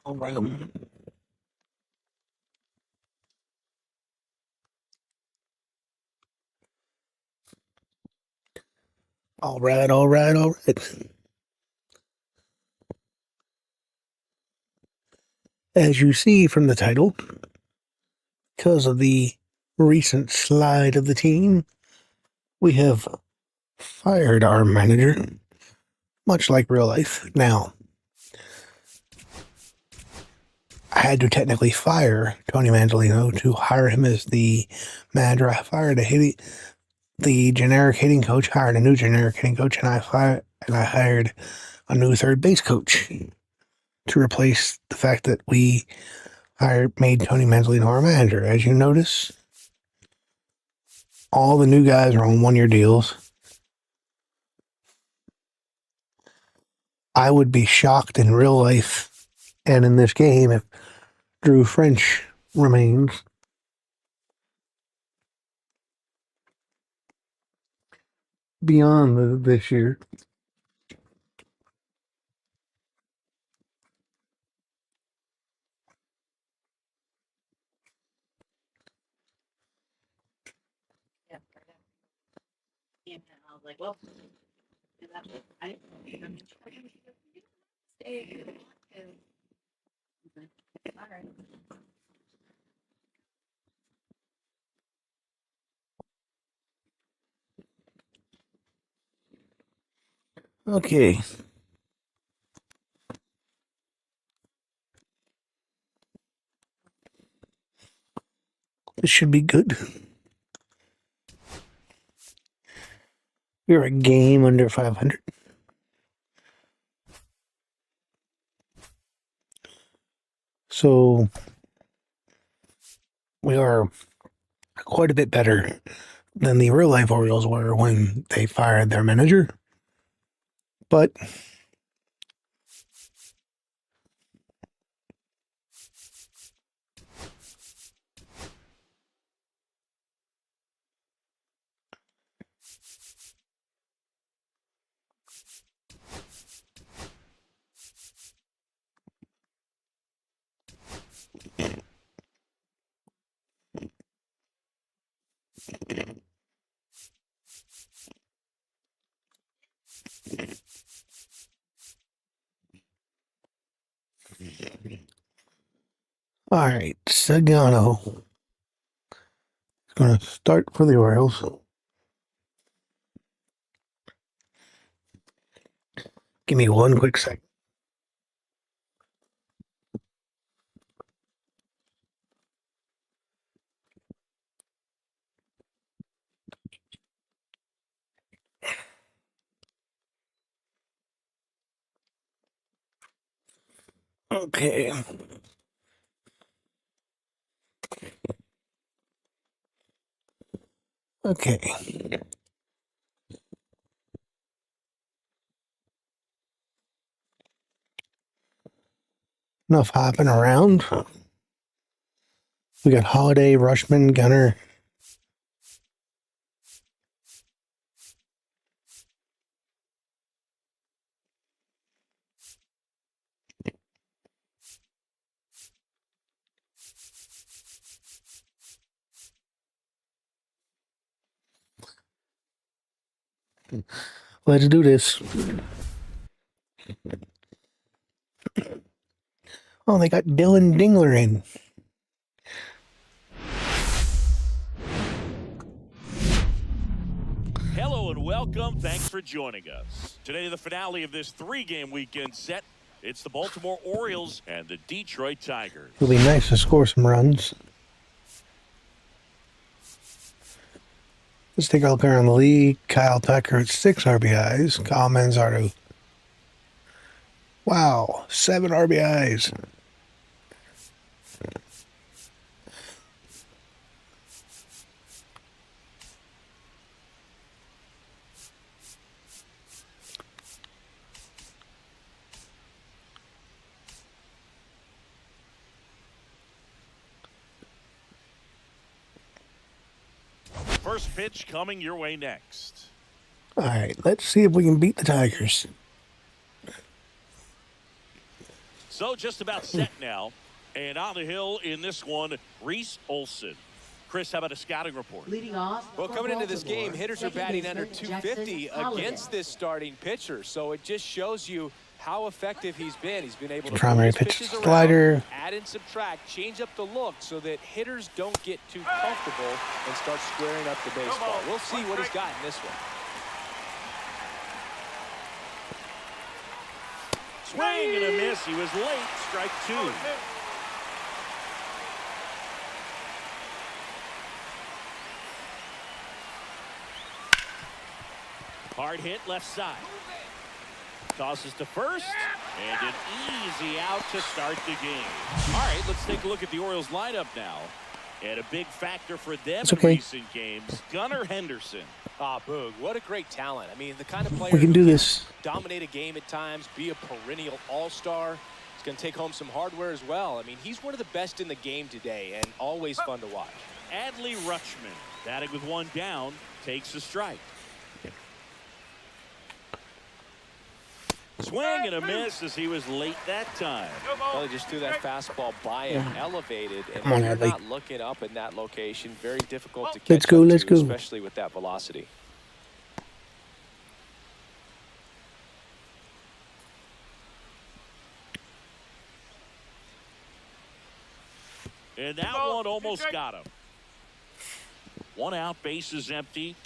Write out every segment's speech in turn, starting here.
All right. All right, all right, all right. As you see from the title, because of the recent slide of the team, we have fired our manager, much like real life. Now, I had to technically fire Tony Mansolino to hire him as the manager. I fired the generic hitting coach, hired a new generic hitting coach, and I hired a new third base coach to replace the fact that we made Tony Mansolino our manager. As you notice, all the new guys are on one-year deals. I would be shocked in real life and in this game if Drew French remains. Beyond this year. And I was like, well, I stay. All right. Okay. This should be good. We're a game under 500. So we are quite a bit better than the real life Orioles were when they fired their manager. But all right, Sagano is going to start for the Orioles. Give me one quick second. Okay. Okay. Enough hopping around. We got Holiday, Rushman, Gunner. Let's do this. Oh, they got Dylan Dingler in. Hello and welcome. Thanks for joining us. Today, the finale of this three-game weekend set. It's the Baltimore Orioles and the Detroit Tigers. It'll be nice to score some runs. Let's take a look around the league. Kyle Tucker at 6 RBIs. Kyle Manzardo. Wow, 7 RBIs. First pitch coming your way next. All right, let's see if we can beat the Tigers. So just about set now. And on the hill in this one, Reese Olson. Chris, how about a scouting report? Leading off. Well, coming into this game, hitters are batting under Jackson 250 Holiday. against this starting pitcher. So it just shows you how effective he's been. He's been able to Primary move his pitch pitches around, slider. add and subtract, change up the look so that hitters don't get too comfortable and start squaring up the baseball. We'll see what he's got in this one. Swing and a miss. He was late. Strike two. Hard hit left side. Tosses to first. And an easy out to start the game. All right, let's take a look at the Orioles lineup now. And a big factor for them in recent games, Gunnar Henderson. Ah, Boog, what a great talent. I mean, the kind of player We can do who this. dominate a game at times, be a perennial all-star. He's going to take home some hardware as well. I mean, he's one of the best in the game today and always fun to watch. Adley Rutschman, batting with one down, takes a strike. Swing and a miss as he was late that time. Well, he just threw that fastball by him, elevated, and Come on, if you're Adley. not looking up in that location, very difficult to catch Let's go, up let's to, go. especially with that velocity. And that one almost got him. One out, base is empty.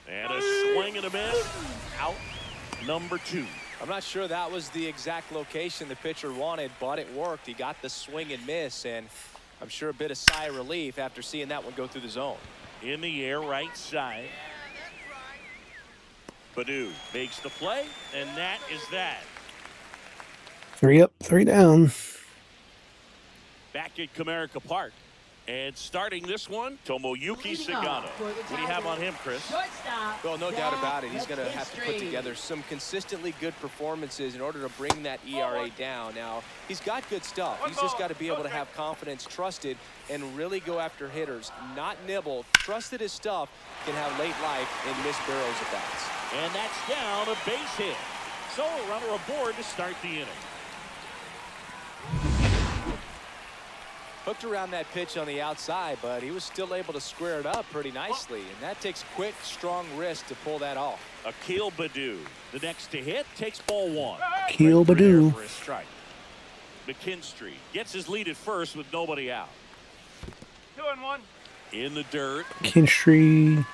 And a swing and a miss. Out number two. I'm not sure that was the exact location the pitcher wanted, but it worked. He got the swing and miss, and I'm sure a bit of sigh of relief after seeing that one go through the zone. In the air, right side. Badu makes the play, and that is that. 3 up, 3 down. Back at Comerica Park. And starting this one, Tomoyuki Sagano. What do you have on him, Chris? Shortstop. Well, no doubt about it. He's going to have to put McKinstry. together some consistently good performances in order to bring that ERA down. Now, he's got good stuff. He's just got to be able to have confidence, trusted, and really go after hitters. Not nibble. Trust that his stuff can have late life and miss barrels at bats. And that's down, a base hit. So a runner aboard to start the inning. Hooked around that pitch on the outside, but he was still able to square it up pretty nicely. And that takes quick, strong wrist to pull that off. Akil Badu, the next to hit, takes ball one. Akil Right through there Badu. for a strike. McKinstry gets his lead at first with nobody out. 2-1. In the dirt. Kinstry.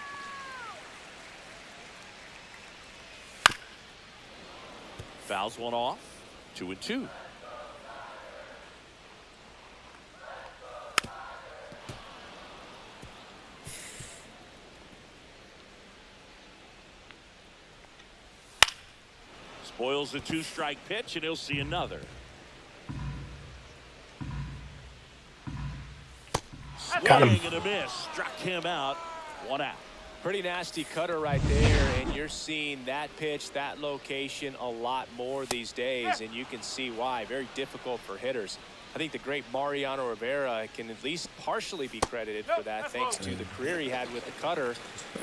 Fouls one off. 2-2. Spoils the 2-strike pitch, and he'll see another. Got him. Swing and a miss. Struck him out. 1 out. Pretty nasty cutter right there, and you're seeing that pitch, that location a lot more these days, and you can see why. Very difficult for hitters. I think the great Mariano Rivera can at least partially be credited for that, thanks to the career he had with the cutter.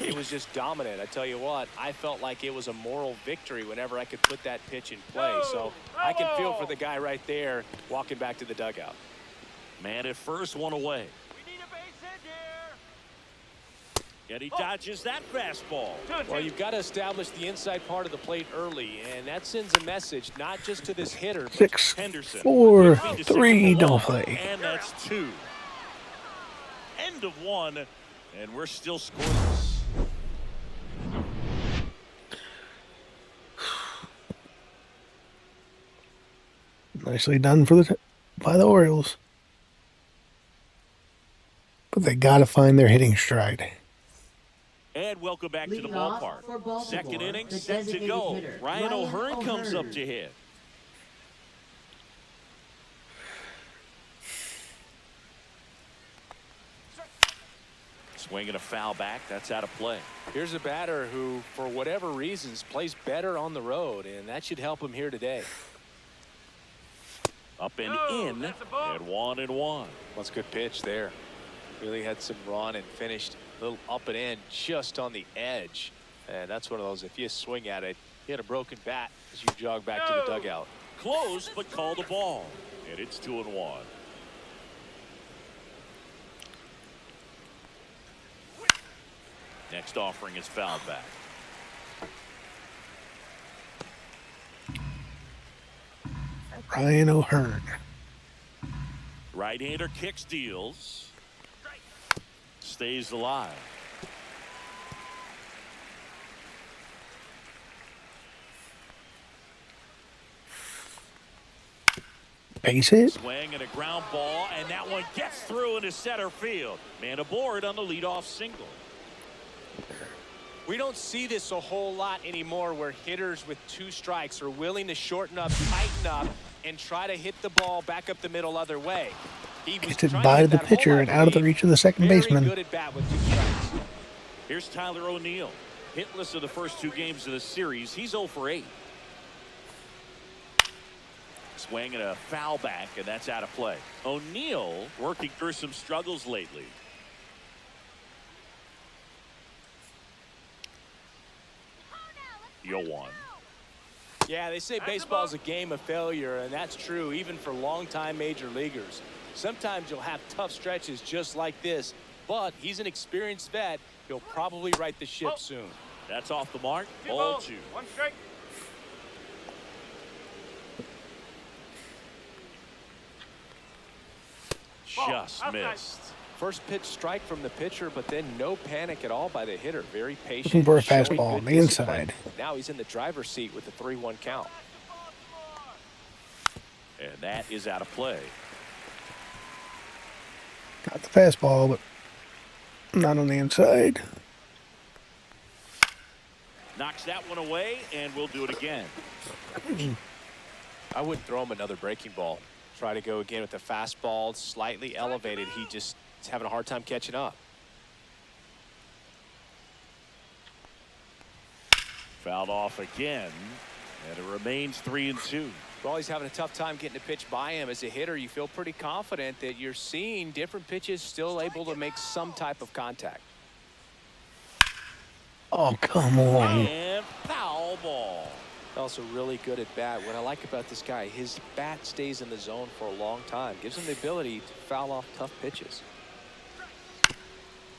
It was just dominant. I tell you what, I felt like it was a moral victory whenever I could put that pitch in play. So I can feel for the guy right there walking back to the dugout. Man at first, one away. We need a base hit here. And he dodges that fastball. Well, you've got to establish the inside part of the plate early, and that sends a message not just to this hitter, but 6, Henderson. 4, Feet to 3, second double for play. one, and that's 2. End of 1, and we're still scoreless. Nicely done for by the Orioles. But they got to find their hitting stride. And welcome back to the Leading off ballpark. for Baltimore, Second inning the set to designated go. hitter, Ryan O'Hearn comes O'Hearn. up to hit. Swinging a foul back. That's out of play. here's a batter who, for whatever reasons, plays better on the road, and that should help him here today. Up and Oh, in that's a ball. at 1-1. That's a good pitch there. Really had some run and finished a little up and in just on the edge. And that's one of those, if you swing at it, He had a broken bat as you jog back to the dugout. Close, but called the ball. And it's 2-1. Next offering is fouled back. Ryan O'Hearn. Right-hander kicks, deals. Stays alive. Base hit. Swing and a ground ball, and that one gets through into center field. Man aboard on the leadoff single. We don't see this a whole lot anymore where hitters with 2 strikes are willing to shorten up, tighten up, and try to hit the ball back up the middle other way. He was Gets it trying by to the hit that pitcher home, and I out of the believe. reach of the second baseman. Very good at bat with 2 strikes. Here's Tyler O'Neill. Hitless in the first 2 games of the series. He's 0 for 8. Swing and a foul back, and that's out of play. O'Neill working through some struggles lately. You'll one. Yeah, they say baseball's a game of failure, and that's true even for longtime major leaguers. Sometimes you'll have tough stretches just like this, but he's an experienced vet. He'll probably right the ship soon. That's off the mark. 2 Ball balls, 2. 1 strike. Just outside. missed. First pitch strike from the pitcher, but then no panic at all by the hitter. Very patient. Looking for a showing fastball on good the discipline. inside. Now he's in the driver's seat with the 3-1 count. And that is out of play. Got the fastball, but not on the inside. Knocks that one away, and we'll do it again. I wouldn't throw him another breaking ball. Try to go again with the fastball, slightly elevated. He just is having a hard time catching up. Fouled off again, and it remains 3-2. Well, he's having a tough time getting a pitch by him. As a hitter, you feel pretty confident that you're seeing different pitches still able to make some type of contact. Oh, come on. And foul ball. Also really good at bat. What I like about this guy, his bat stays in the zone for a long time. Gives him the ability to foul off tough pitches.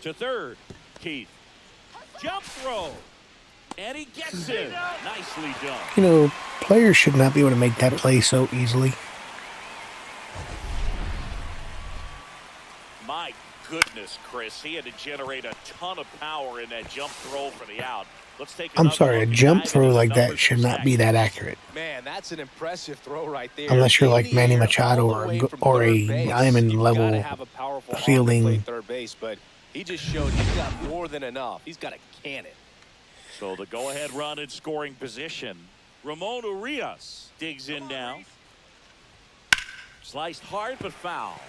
To third, Keith. Jump throw. And he gets it. Nicely done. You know, players should not be able to make that play so easily. My goodness, Chris. He had to generate a ton of power in that jump throw for the out. Let's take I'm another sorry, a look and jump dive throw into the like that numbers should for not be Zach. that accurate. Man, that's an impressive throw right there. Unless you're In like the Manny air, Machado all the way from or third a base. diamond You've level gotta have a powerful arm to fielding. play third base, but he just showed he's got more than enough. He's got a cannon. So the go-ahead run in scoring position. Ramon Urias digs in now. Sliced hard but foul.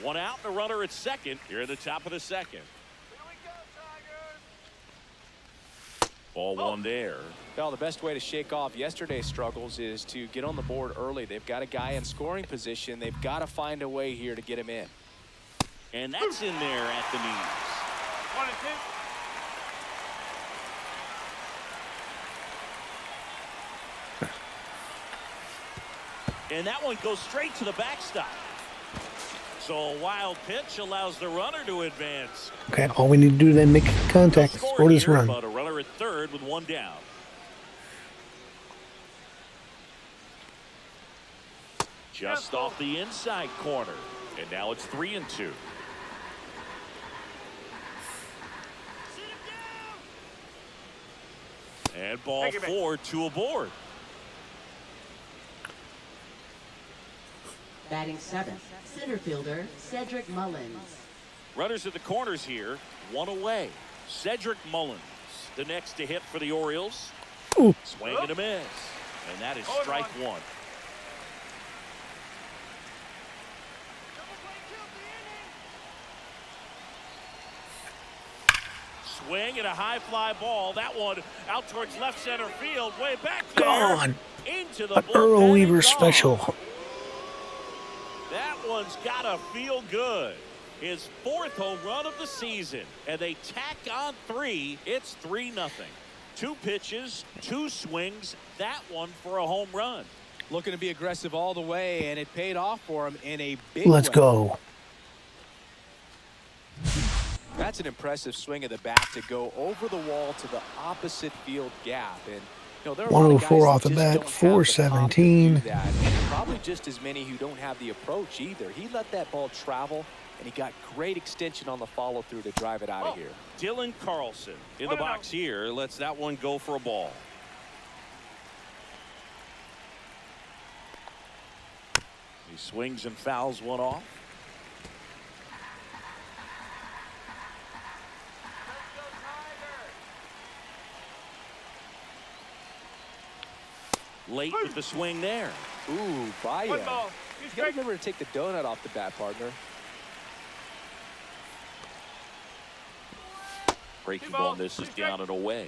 One out and a runner at second here at the top of the second. Ball one there. Well, the best way to shake off yesterday's struggles is to get on the board early. They've got a guy in scoring position. They've got to find a way here to get him in. And that's in there at the knees. 1 and 2. And that one goes straight to the backstop. So a wild pitch allows the runner to advance. Okay, all we need to do then make contact, score this here, run. but a runner at third with 1 down. Just off the inside corner. And now it's 3-2. And ball 4, 2 aboard. Batting 7th, center fielder Cedric Mullins. Runners at the corners here, 1 away. Cedric Mullins, the next to hit for the Orioles. Ooh. Swing and a miss. And that is strike 1. Swing and a high fly ball. That one out towards left center field. Way back there. Gone. Into the An bullpen Earl and Weaver gone. special. That one's got to feel good. His 4th home run of the season. And they tack on 3. It's 3-0. 2 pitches, 2 swings, that one for a home run. Looking to be aggressive all the way, and it paid off for him in a big Let's way. go. That's an impressive swing of the bat to go over the wall to the opposite field gap. And there are a lot of guys 104 off that the just bat, don't have the pop to 417. do that, and probably just as many who don't have the approach either. He let that ball travel, and he got great extension on the follow through to drive it out of here. Dylan Carlson in the box here lets that one go for a ball. He swings and fouls one off. Late with the swing there. Ooh, by ya. One ball. You gotta remember to take the donut off the bat, partner. Breaking ball misses down and away.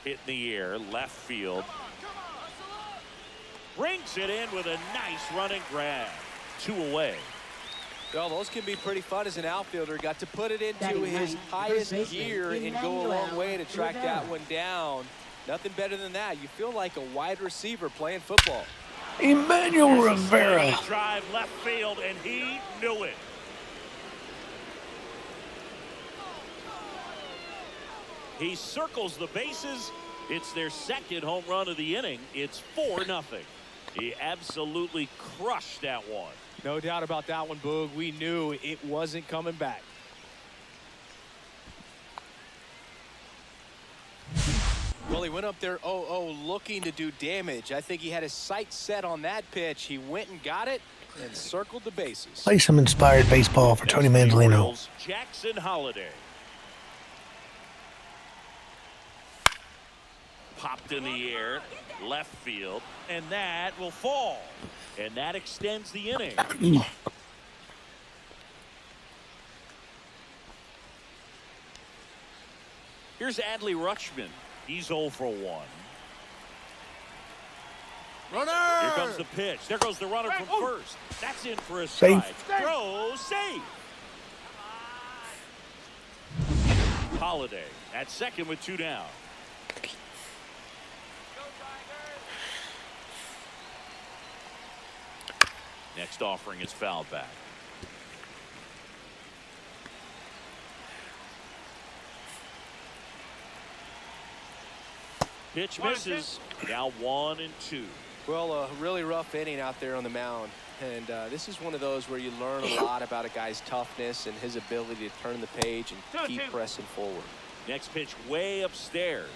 Hit in the air, left field. Brings it in with a nice running grab. 2 away. Well, those can be pretty fun as an outfielder. Got to put it into his highest gear and go a long way to track that one down. Nothing better than that. You feel like a wide receiver playing football. Emmanuel Rivera. Drive left field, and he knew it. He circles the bases. It's their 2nd home run of the inning. It's 4-0. He absolutely crushed that one. No doubt about that one, Boog. We knew it wasn't coming back. Well, he went up there 0-0 looking to do damage. I think he had his sights set on that pitch. He went and got it and circled the bases. Play some inspired baseball for Tony Mansolino. Jackson Holiday. Popped in the air, left field, and that will fall. And that extends the inning. Here's Adley Rutschman. He's 0 for 1. Runner! Here comes the pitch. There goes the runner from first. That's in for a Safe. strike. Throw, safe. Holiday at second with 2 down. Next offering is fouled back. Pitch misses. Now 1-2. Well, a really rough inning out there on the mound. And this is one of those where you learn a lot about a guy's toughness and his ability to turn the page and keep pressing forward. Next pitch way upstairs.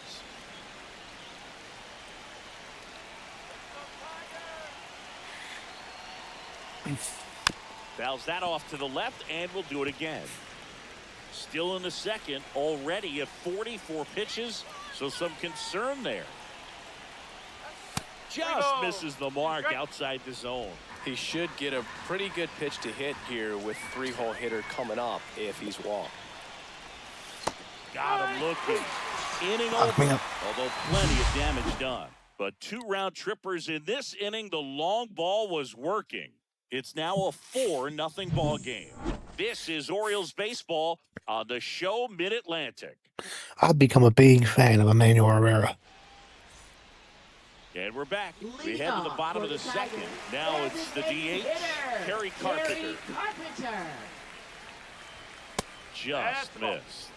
Fouls that off to the left, and we'll do it again. Still in the 2nd, already at 44 pitches, so some concern there. Just misses the mark outside the zone. He should get a pretty good pitch to hit here with 3-hole hitter coming up if he's walked. Got him looking. Inning over, although plenty of damage done. But 2 round trippers in this inning. The long ball was working. It's now a 4-0 ball game. This is Orioles baseball on the show Mid-Atlantic. I've become a big fan of Emmanuel Rivera. And we're back. We head to the bottom of the 2nd. Now it's the DH, Kerry Carpenter. Just missed.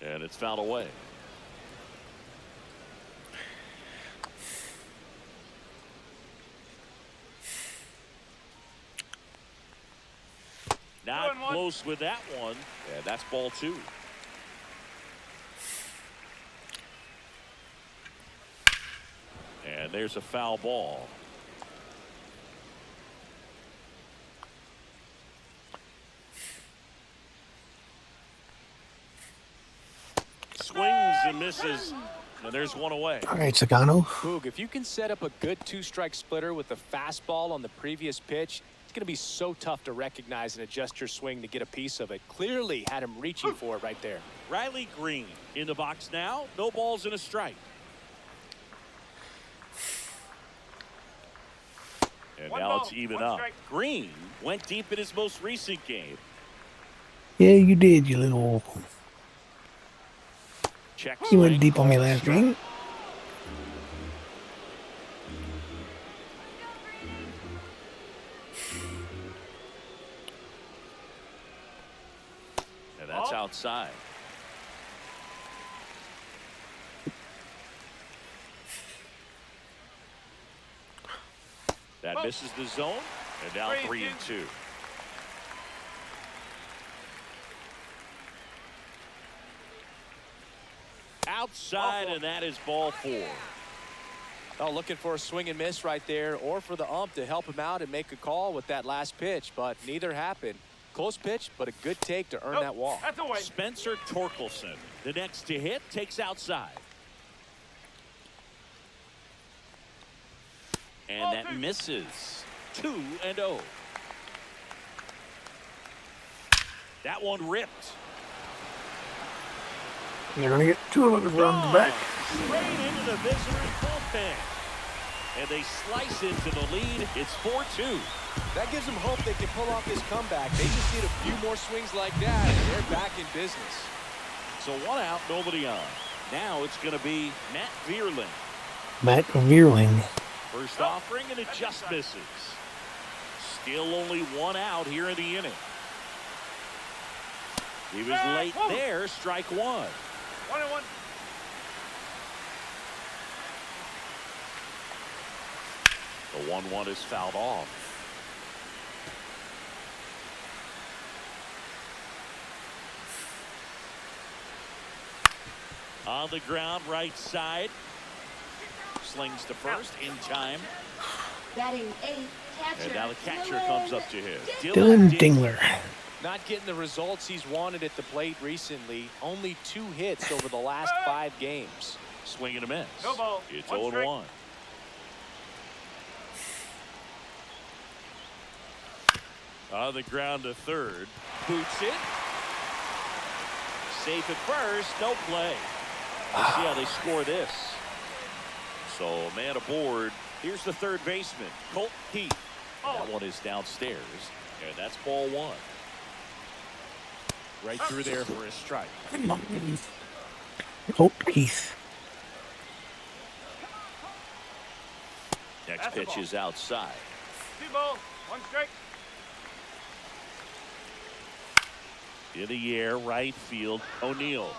And it's fouled away. Not close with that one. And that's ball 2. And there's a foul ball. Swings and misses. And there's one away. All right, Sagano. Boog, if you can set up a good 2-strike splitter with the fastball on the previous pitch, it's going to be so tough to recognize and adjust your swing to get a piece of it. Clearly had him reaching for it right there. Riley Green in the box now. No balls and a strike. And One now ball, it's even one up. strike. Green went deep in his most recent game. Yeah, you did, you little. Check You went swing, deep on me called last strike. game. And that's Ball. outside. That misses the zone. And now 3-2. Outside, and that is ball 4. Oh, looking for a swing and miss right there, or for the ump to help him out and make a call with that last pitch, but neither happened. Close pitch, but a good take to earn that walk. That's away. Spencer Torkelson, the next to hit, takes outside. And Ball that 2. misses. 2-0. That one ripped. They're going to get 2 of those runs back. Straight into the visitor's bullpen. And they slice into the lead. It's 4-2. That gives them hope they can pull off this comeback. They just need a few more swings like that, and they're back in business. So 1 out, nobody on. Now it's going to be Matt Vierling. Matt Vierling. First offering, and it just misses. Still only 1 out here in the inning. He was late there, strike 1. 1-1. The 1-1 is fouled off. On the ground, right side. Slings to first in time. Batting 8th, catcher. And now the catcher comes up to hit. Dylan Dingler. Not getting the results he's wanted at the plate recently. Only 2 hits over the last 5 games. Swing and a miss. No ball. It's 1 strike. 0-1. On the ground to third. Boots it. Safe at first. No play. Let's see how they score this. So man aboard. Here's the third baseman, Colt Heath. That one is downstairs. And that's ball 1. Right through there for a strike. Colt Heath. Next That's the pitch ball. is outside. 2 balls, 1 strike. In the air, right field, O'Neill.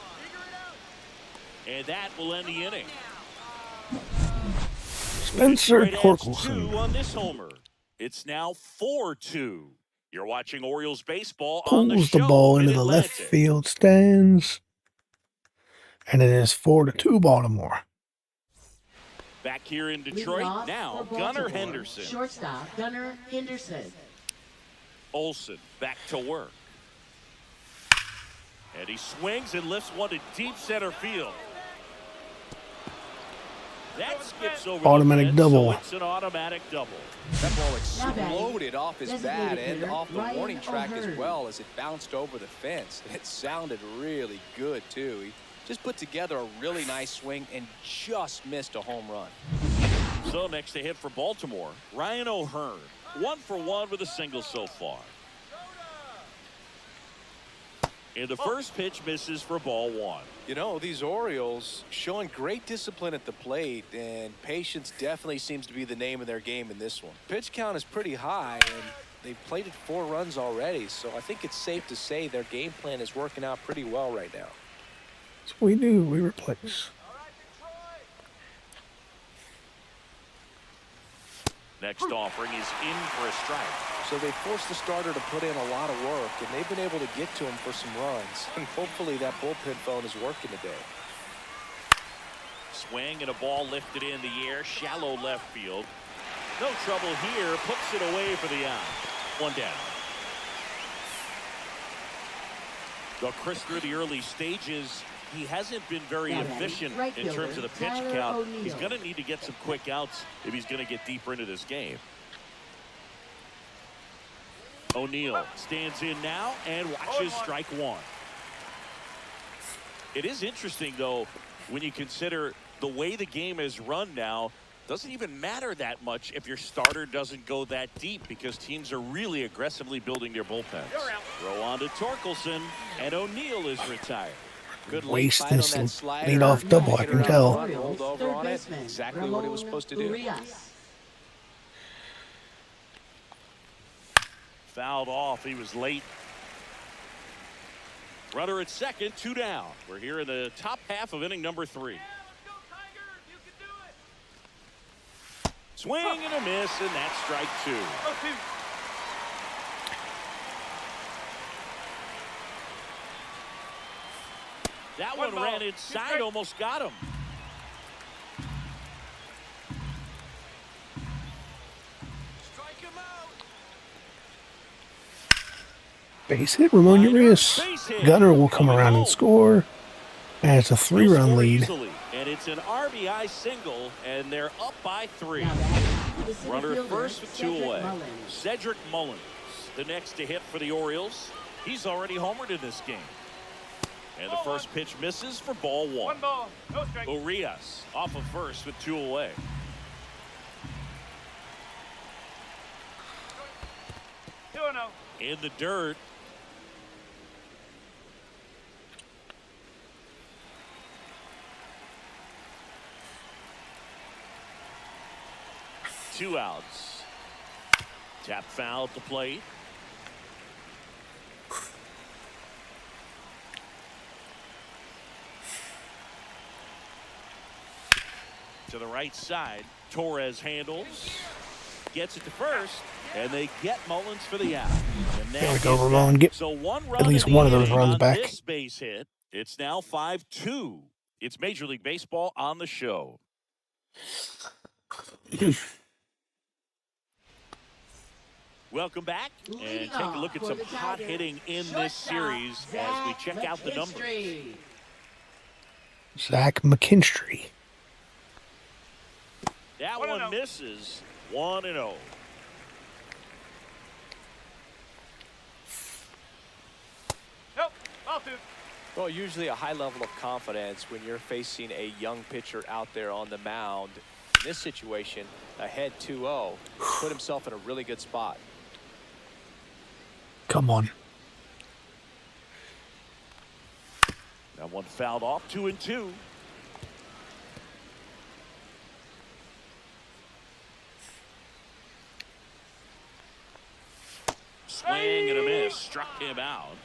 And that will end the inning. Spencer Detroit adds 2 Torkelson. on this homer. It's now 4-2. You're watching Orioles baseball on the Pulls show the ball into the left Mid-Atlantic. field stands. And it is 4-2 Baltimore. Back here in Leading Detroit off now, for Gunnar Baltimore, Henderson. Shortstop, Gunnar Henderson. Olsen back to work. And he swings and lifts one to deep center field. That skips over Automatic the fence, double. So it's an automatic double. That ball Now batting, exploded off his bat designated and hitter, off the Ryan warning track as O'Hearn. well as it bounced over the fence. It sounded really good, too. He just put together a really nice swing and just missed a home run. So next to hit for Baltimore, Ryan O'Hearn. 1 for 1 with a single so far. And the first pitch misses for ball 1. You know, these Orioles showing great discipline at the plate, and patience definitely seems to be the name of their game in this one. Pitch count is pretty high, and they've plated 4 runs already, so I think it's safe to say their game plan is working out pretty well right now. That's what we do. We replace. Next offering is in for a strike. So they forced the starter to put in a lot of work, and they've been able to get to him for some runs. And hopefully that bullpen phone is working today. Swing and a ball lifted in the air, shallow left field. No trouble here, puts it away for the out. 1 down. Well, Chris, through the early stages, he hasn't been very efficient in terms of the pitch count. He's going to need to get some quick outs if he's going to get deeper into this game. O'Neill stands in now and watches strike 1. It is interesting, though, when you consider the way the game is run now. doesn't even matter that much if your starter doesn't go that deep because teams are really aggressively building their bullpens. Throw on to Torkelson, and O'Neill is retired. Good late Waste fight on this that slider. lead-off double, I Hit can her out tell. front, rolled over on it. Exactly what it was supposed to do. Fouled off. He was late. Runner at second, 2 down. We're here in the top half of inning number 3. Swing and a miss, and that's strike 2. That one ran inside, almost got him. Strike him out. Base hit, Ramon Urias. Gunner will come around and score. And it's a 3-run lead. Easily, and it's an RBI single, and they're up by 3. Runner at first with 2 away. Cedric Mullins, the next to hit for the Orioles. He's already homered in this game. And the first pitch misses for ball 1. 1 ball, no strike. Urias off of first with 2 away. In the dirt. Two outs. Tap foul to plate. To the right side. Torres handles. Gets it to first. And they get Mullins for the out. There we go, Ramon. Get so one run at least one of those runs on back. This base hit. It's now 5-2. It's Major League Baseball on the show. Welcome back, and take a look at some hot hitting in this series as we check out the numbers. Zach McKinstry. That one misses. 1-0. Nope, ball 2. Well, usually a high level of confidence when you're facing a young pitcher out there on the mound. In this situation, ahead 2-0, put himself in a really good spot. Come on. That one fouled off. 2-2. Swing and a miss. Struck him out.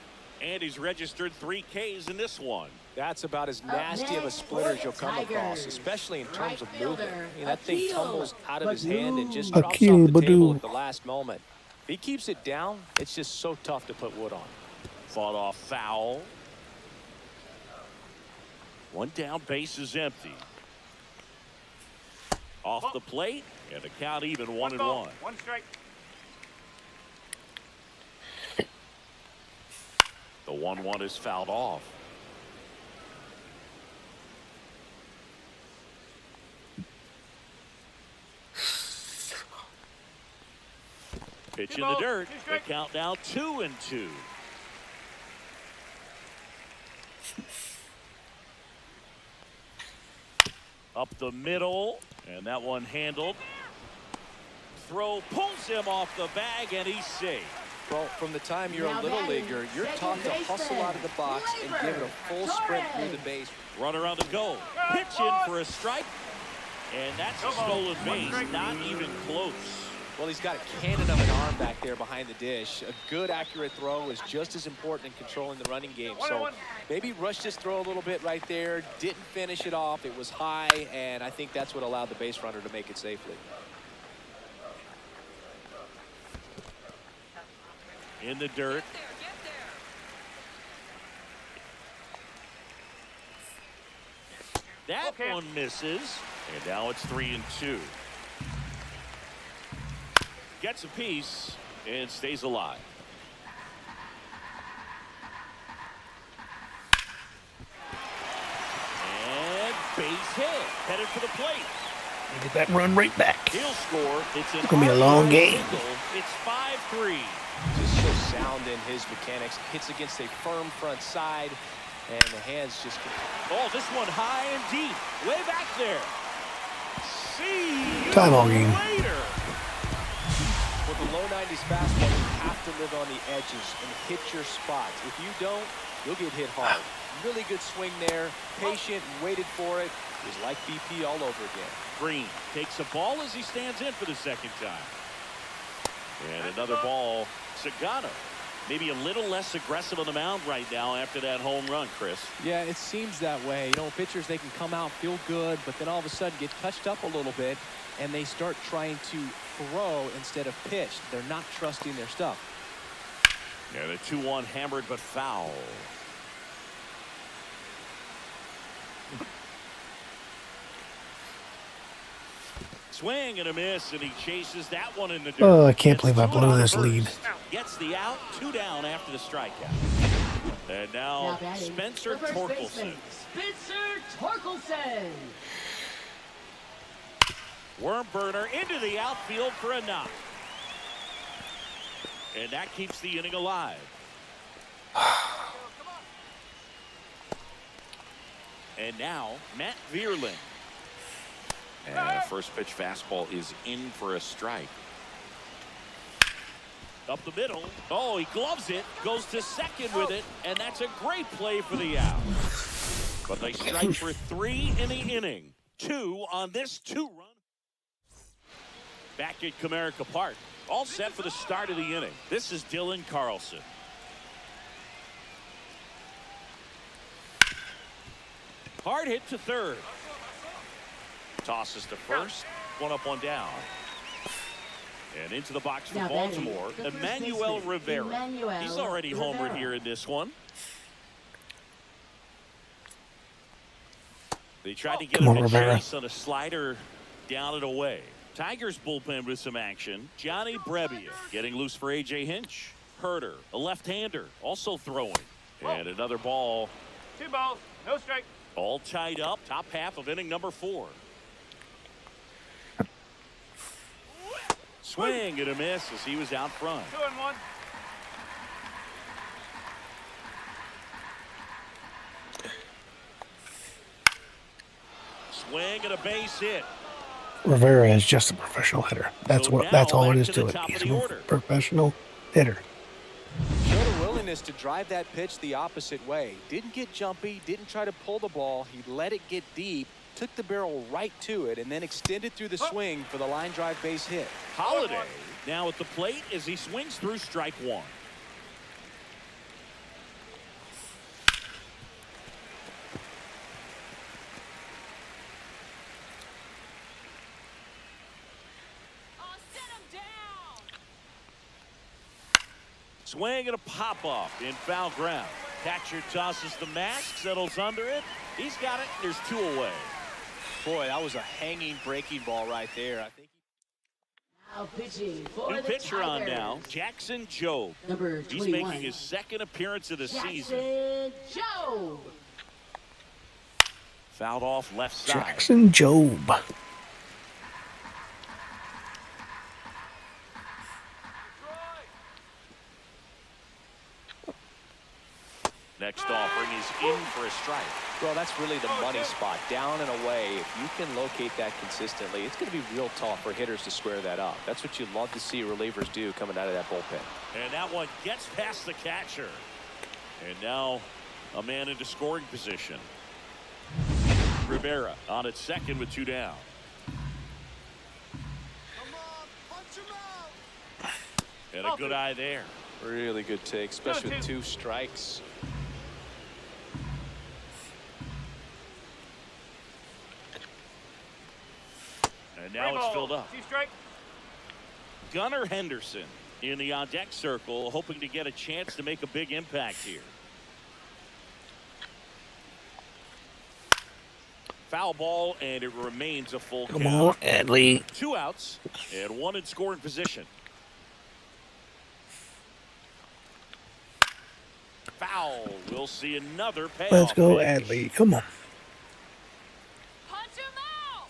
And he's registered 3 Ks in this one. That's about as nasty of a splitter as you'll come across, especially in terms of movement. I mean, that thing tumbles out of his hand and just drops off the table at the last moment. If he keeps it down, it's just so tough to put wood on. Fought off foul. 1 down, base is empty. Off the plate, and the count even 1-1. 1 strike. The 1-1 is fouled off. Pitch in the dirt. The count now 2-2. Up the middle, and that one handled. Throw pulls him off the bag, and he's safe. Well, from the time you're a little leaguer, you're taught to hustle out of the box and give it a full sprint through the base. Runner on the go. Pitch in for a strike. And that's a stolen base. Not even close. Well, he's got a cannon of an arm back there behind the dish. A good, accurate throw is just as important in controlling the running game. So maybe rushed his throw a little bit right there. Didn't finish it off. It was high, and I think that's what allowed the base runner to make it safely. In the dirt. That one misses. And now it's 3-2. Gets a piece and stays alive. And base hit. Headed for the plate. Get that run right back. He'll score. It's going to be a long game. It's 5-3. Just so sound in his mechanics. Hits against a firm front side, and the hands just... Oh, this one high and deep. Way back there. See you Time ball game. later. With the low 90s fastball, you have to live on the edges and hit your spots. If you don't, you'll get hit hard. Really good swing there. Patient, waited for it. It was like BP all over again. Green takes a ball as he stands in for the second time. And another ball. Sagano maybe a little less aggressive on the mound right now after that home run, Chris. Yeah, it seems that way. You know, pitchers, they can come out, feel good, but then all of a sudden get touched up a little bit, and they start trying to throw instead of pitch. They're not trusting their stuff. Yeah, the 2-1 hammered but foul. Swing and a miss, and he chases that one in the dirt. Oh, I can't believe I blew this lead. Gets the out, 2 down after the strikeout. And now Spencer Torkelson. Spencer Torkelson. Worm burner into the outfield for a knock. And that keeps the inning alive. And now Matt Vierling. And a first pitch fastball is in for a strike. Up the middle. Oh, he gloves it. Goes to second with it. And that's a great play for the out. But they strike for 3 in the inning. 2 on this 2-run. Back at Comerica Park. All set for the start of the inning. This is Dylan Carlson. Hard hit to third. Tosses to first. 1 up, 1 down. And into the box for Baltimore, Emmanuel Rivera. He's already homered here in this one. They tried to get him a chase on a slider down and away. Tigers bullpen with some action. Johnny Brebbia getting loose for A.J. Hinch. Herter, a left-hander, also throwing. And another ball. 2 balls, no strike. All tied up, top half of inning number 4. Swing and a miss as he was out front. 2-1. Swing and a base hit. Rivera is just a professional hitter. That's So that's now all it back is to to the it. top of He's the a order. professional hitter. Showed a willingness to drive that pitch the opposite way. Didn't get jumpy, didn't try to pull the ball. He let it get deep, took the barrel right to it, and then extended through the swing for the line drive base hit. Holiday now at the plate as he swings through strike 1. Swing and a pop-off in foul ground. Catcher tosses the mask, settles under it. He's got it. There's 2 away. Boy, that was a hanging breaking ball right there. I think Now pitching for New the pitcher on Tigers. now, Jackson Jobe. Number 21. He's making his 2nd appearance of the season. Jackson Jobe. Fouled off left side. Jackson Jobe. Next offering is in for a strike. well, that's really the money spot. Down and away. If you can locate that consistently, it's going to be real tough for hitters to square that up. That's what you love to see relievers do coming out of that bullpen. And that one gets past the catcher. And now a man into scoring position. Rivera on at second with 2 down. And a good eye there. Really good take, especially with 2 strikes. And now it's filled up. 2 strike. Gunnar Henderson in the on-deck circle, hoping to get a chance to make a big impact here. Foul ball, and it remains a full Come count. on, Adley. 2 outs and 1 in scoring position. Foul. We'll see another payoff. Let's go, pitch. Adley. Come on. Punch him out.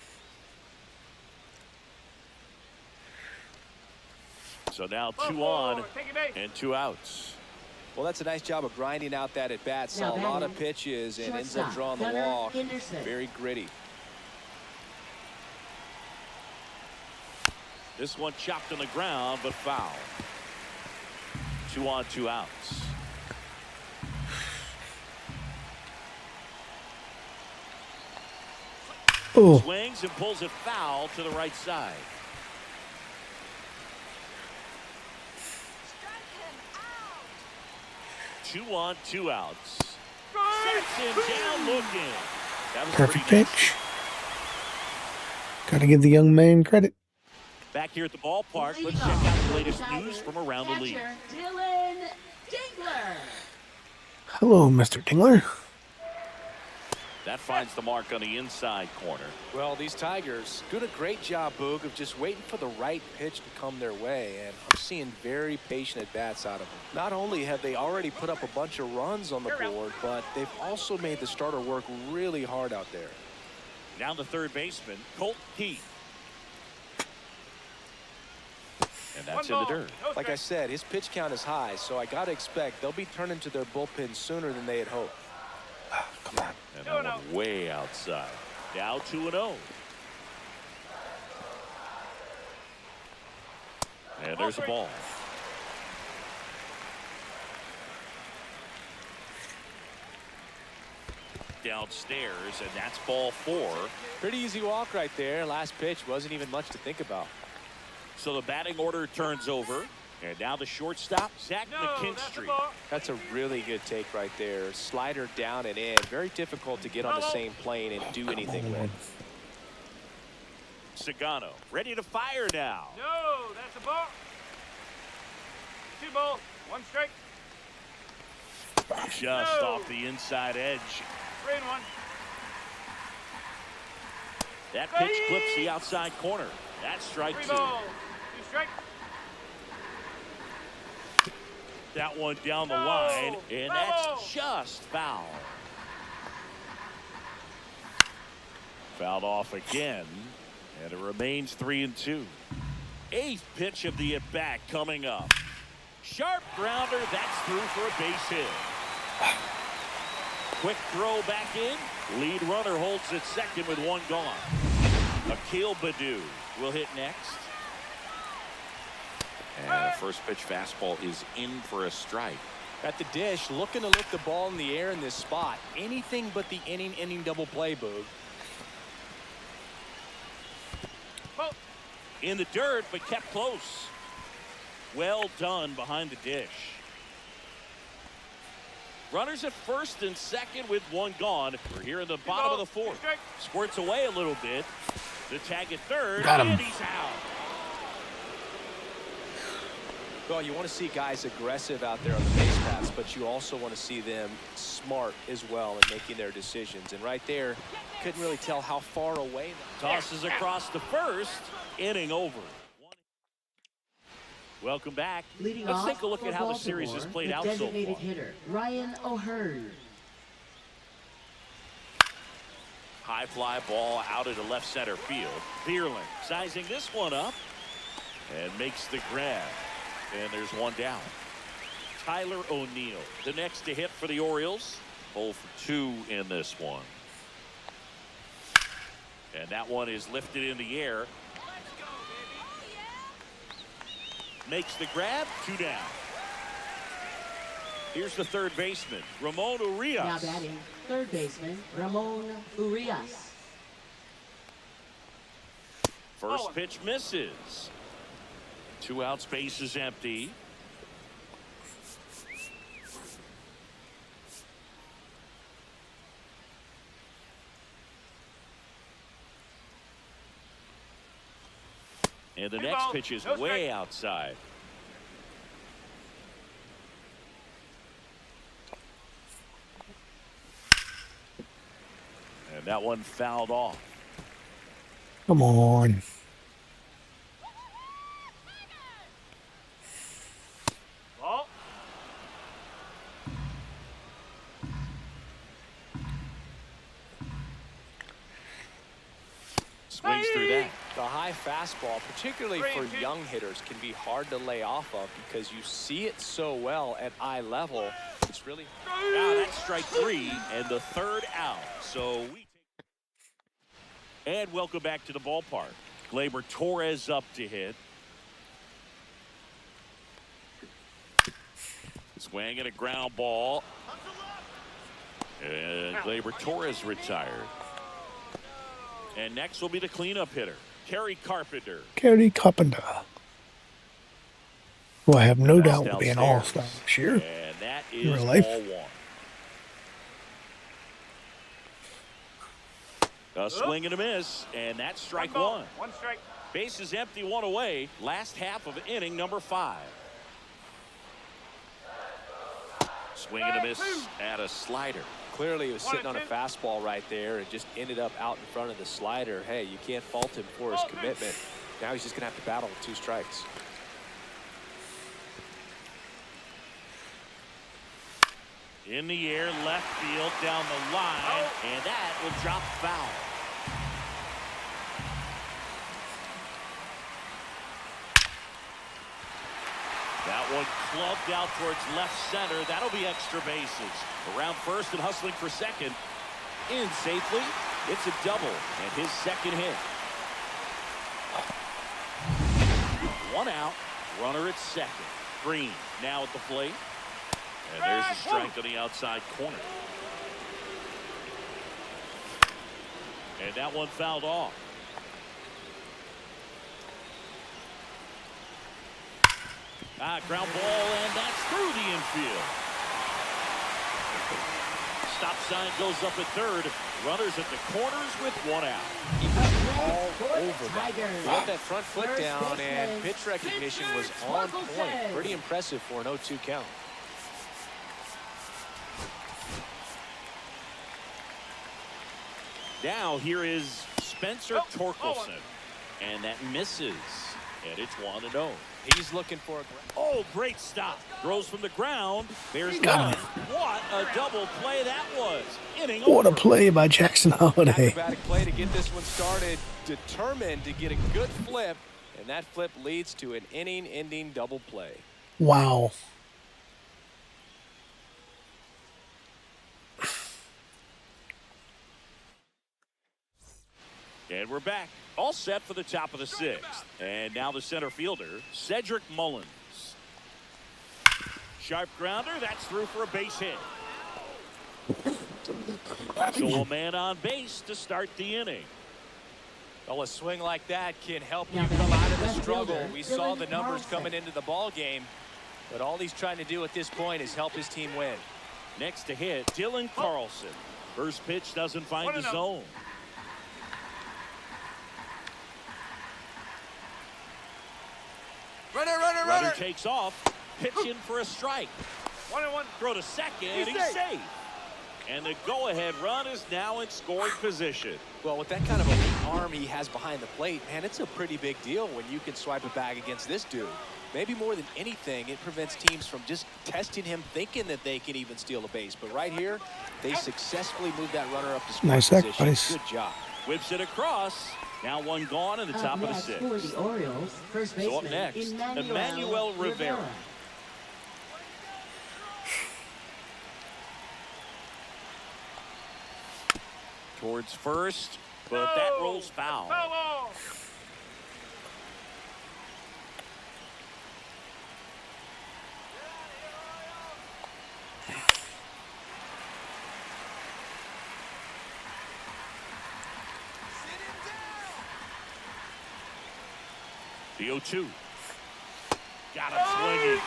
So now 2 Ball on forward, take a base. and 2 outs. Well, that's a nice job of grinding out that at bat. Saw a Now lot of batting, pitches and ends up shortstop, drawing the Gunnar walk. Henderson. Very gritty. This one chopped on the ground, but foul. 2 on, 2 outs. Oh, Swings and pulls it foul to the right side. Two on, 2 outs. Sets him down looking. That was perfect pretty nasty. pitch. Gotta give the young man credit. Back here at the ballpark, let's check out the latest news from around the league. Dylan Dingler. Hello, Mr. Dingler. That finds the mark on the inside corner. Well, these Tigers doing a great job, Boog, of just waiting for the right pitch to come their way, and I'm seeing very patient at-bats out of them. Not only have they already put up a bunch of runs on the board, but they've also made the starter work really hard out there. Down to third baseman, Colt Keith. And that's in the dirt. Like I said, his pitch count is high, so I got to expect they'll be turning to their bullpen sooner than they had hoped. Come on. And that one way outside. Now 2-0. And there's a ball. Downstairs, and that's ball 4. Pretty easy walk right there. Last pitch wasn't even much to think about. So the batting order turns over. And now the shortstop, Zach McKinstry. That's a really good take right there. Slider down and in. Very difficult to get on the same plane and do anything with. Sagano ready to fire now. No, that's a ball. 2 balls, 1 strike. Just off the inside edge. 3-1. That pitch clips the outside corner. That's strike 3 2. balls, 2 strikes. That one down the line, and that's just foul. Fouled off again, and it remains 3-2. 8th pitch of the at-bat coming up. Sharp grounder, that's through for a base hit. Quick throw back in. Lead runner holds at second with 1 gone. Akil Baddoo will hit next. And the first pitch fastball is in for a strike. At the dish, looking to lift the ball in the air in this spot. Anything but the inning double play, Boog. In the dirt, but kept close. Well done behind the dish. Runners at first and second with 1 gone. We're here in the bottom of the 4th. Squirts away a little bit. The tag at third, Got him. and he's out. Well, you want to see guys aggressive out there on the base paths, but you also want to see them smart as well in making their decisions. And right there, couldn't really tell how far away. Tosses across the first. Inning over. Welcome back. Leading Let's off take a look for at how the series Baltimore, has played the out so designated far. hitter, Ryan O'Hearn. High fly ball out into left center field. Bierland sizing this one up and makes the grab. And there's 1 down. Tyler O'Neill, the next to hit for the Orioles. 0 for 2 in this one. And that one is lifted in the air. Makes the grab, 2 down. Here's the third baseman, Ramon Urias. Now batting, third baseman, Ramon Urias. First pitch misses. 2 outs, base is empty. And the next pitch is way outside. And that one fouled off. Come on. Ball. Swings through that. The high fastball, particularly for young hitters, can be hard to lay off of because you see it so well at eye level. It's really... Now that's strike 3 and the 3rd out. So we... And welcome back to the ballpark. Gleyber Torres up to hit. Swing and a ground ball. And Gleyber Torres retired. And next will be the cleanup hitter, Kerry Carpenter. Kerry Carpenter, who I have no doubt will be an all-star this year. And that is real life. ball one. A swing and a miss, and that's strike one. One strike. Base is empty, one away. Last half of inning number 5. Swing and a miss at a slider. Clearly he was sitting on a fastball right there and just ended up out in front of the slider. Hey, you can't fault him for his commitment. Now he's just going to have to battle with 2 strikes. In the air, left field, down the line, and that will drop foul. That one clubbed out towards left center. That'll be extra bases. Around first and hustling for second. In safely. It's a double and his second hit. 1 out. Runner at second. Green now at the plate. And there's a strike on the outside corner. And that one fouled off. Ground ball, and that's through the infield. Stop sign goes up at third. Runners at the corners with 1 out. He was all over that. He got that front foot down, and pitch recognition was on point. Pretty impressive for an 0-2 count. Now here is Spencer Torkelson, and that misses, and it's 1-0. He's looking for a... Oh, great stop. Throws from the ground. There's Got one. him. What a double play that was. Inning What a over. play by Jackson Holiday. Acrobatic play to get this one started. Determined to get a good flip, and that flip leads to an inning-ending double play. Wow. And we're back. All set for the top of the 6th. And now the center fielder, Cedric Mullins. Sharp grounder. That's through for a base hit. So a man on base to start the inning. Well, a swing like that can help you come out of the struggle. We saw the numbers coming into the ball game, but all he's trying to do at this point is help his team win. Next to hit, Dylan Carlson. First pitch doesn't find the zone. Runner takes off. Pitch in for a strike. 1-1. Throw to second. He's safe. And the go-ahead run is now in scoring position. Well, with that kind of elite arm he has behind the plate, man, it's a pretty big deal when you can swipe it back against this dude. Maybe more than anything, it prevents teams from just testing him, thinking that they can even steal a base. But right here, they successfully moved that runner up to scoring Nice position. sacrifice. Good job. Whips it across. Now one gone in the top of the 6th. For the Orioles, first So up baseman next, Emmanuel Rivera. Towards first, but that rolls foul. Foul ball. The 0-2. Got him swinging.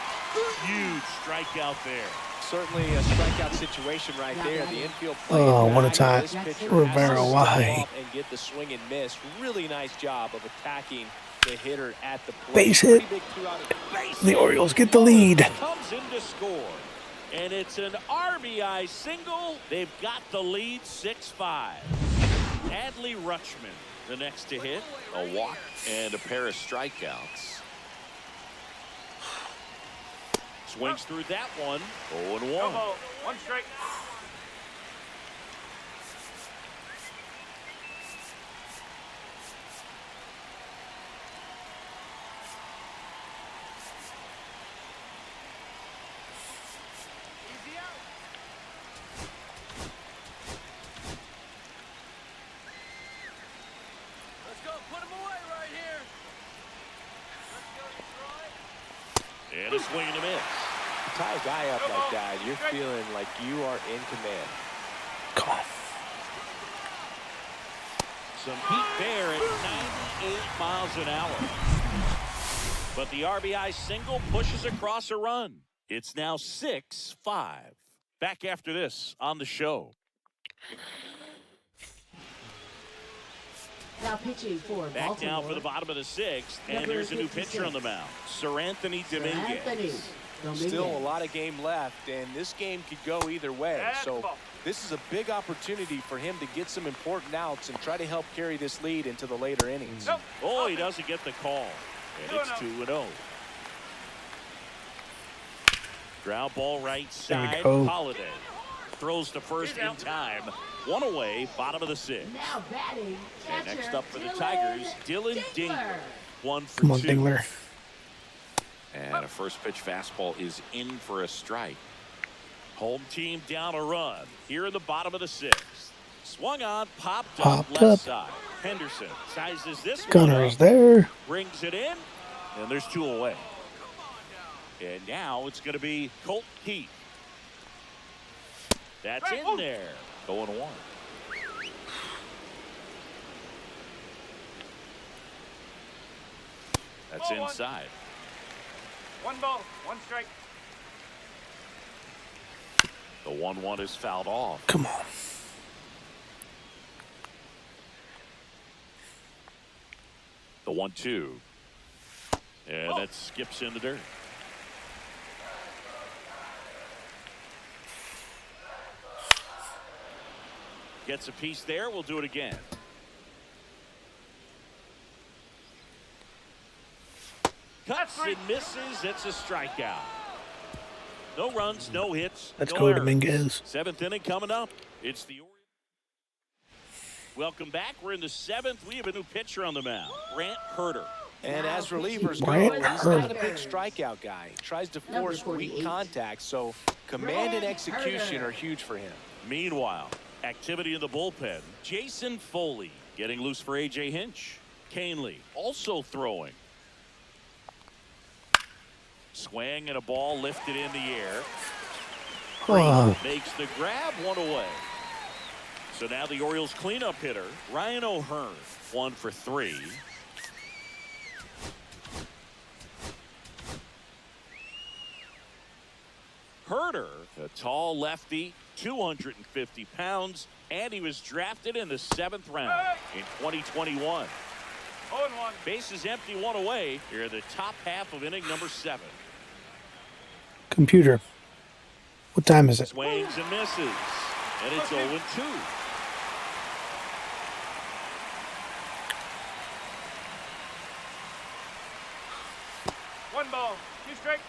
Huge strikeout there. Certainly a strikeout situation right there. The infield play. Oh, what a time. This pitcher Rivera, has to why? step off and get the swing and miss. Really nice job of attacking the hitter at the plate. Base hit. Pretty big 2-out. The Orioles get the lead. Comes in to score. And it's an RBI single. They've got the lead 6-5. Adley Rutschman, the next to hit. A walk and a pair of strikeouts. Swings through that one. 0-1. Elbow. 1 strike. Easy out. Let's go. Put him away right here. And a swing and a miss. Tie a guy up like that, you're feeling like you are in command. Come on. Some heat there at 98 miles an hour. But the RBI single pushes across a run. It's now 6-5. Back after this on the show. Now pitching for Back Baltimore. down for the bottom of the sixth, and Number there's a new 56. pitcher on the mound, Sir Anthony Dominguez. Still a lot of game left, and this game could go either way. So this is a big opportunity for him to get some important outs and try to help carry this lead into the later innings. Oh, he doesn't get the call, and it's 2-0. Ground ball right side. Holiday throws to first in time. One away, bottom of the sixth. Now batting, And catcher, next up for the Dylan Tigers, Dylan Dingler. 1 for Come on, 2. Dingler. And a first pitch fastball is in for a strike. Home team down a run here in the bottom of the sixth. Swung on, popped up left side. Henderson sizes this Gunner one is up, there. brings it in, and there's 2 away. And now it's going to be Colt Heath. That's in there. Going 1. That's Ball 1. inside. 1 ball, 1 strike. The 1-1 is fouled off. Come on. The 1-2. And that skips in the dirt. Gets a piece there. We'll do it again. Cuts and misses. It's a strikeout. No runs, no hits. Let's no go, errors. Dominguez. 7th inning coming up. It's the Orioles. Welcome back. We're in the 7th. We have a new pitcher on the mound, Brant Herter. And as relievers go, Brant he's Herter. not a big strikeout guy. He tries to force Number weak 48. contact, so command and execution are huge for him. Meanwhile, activity in the bullpen. Jason Foley getting loose for A.J. Hinch. Canely also throwing. Swing and a ball lifted in the air. Oh, Makes the grab, 1 away. So now the Orioles cleanup hitter, Ryan O'Hearn, 1 for 3. Herter, a tall lefty, 250 pounds, and he was drafted in the 7th round in 2021. 0-1. Bases empty, 1 away. Here in the top half of inning number 7. computer. What time is it? Swings and misses. And it's 0-2. One ball, 2 strike.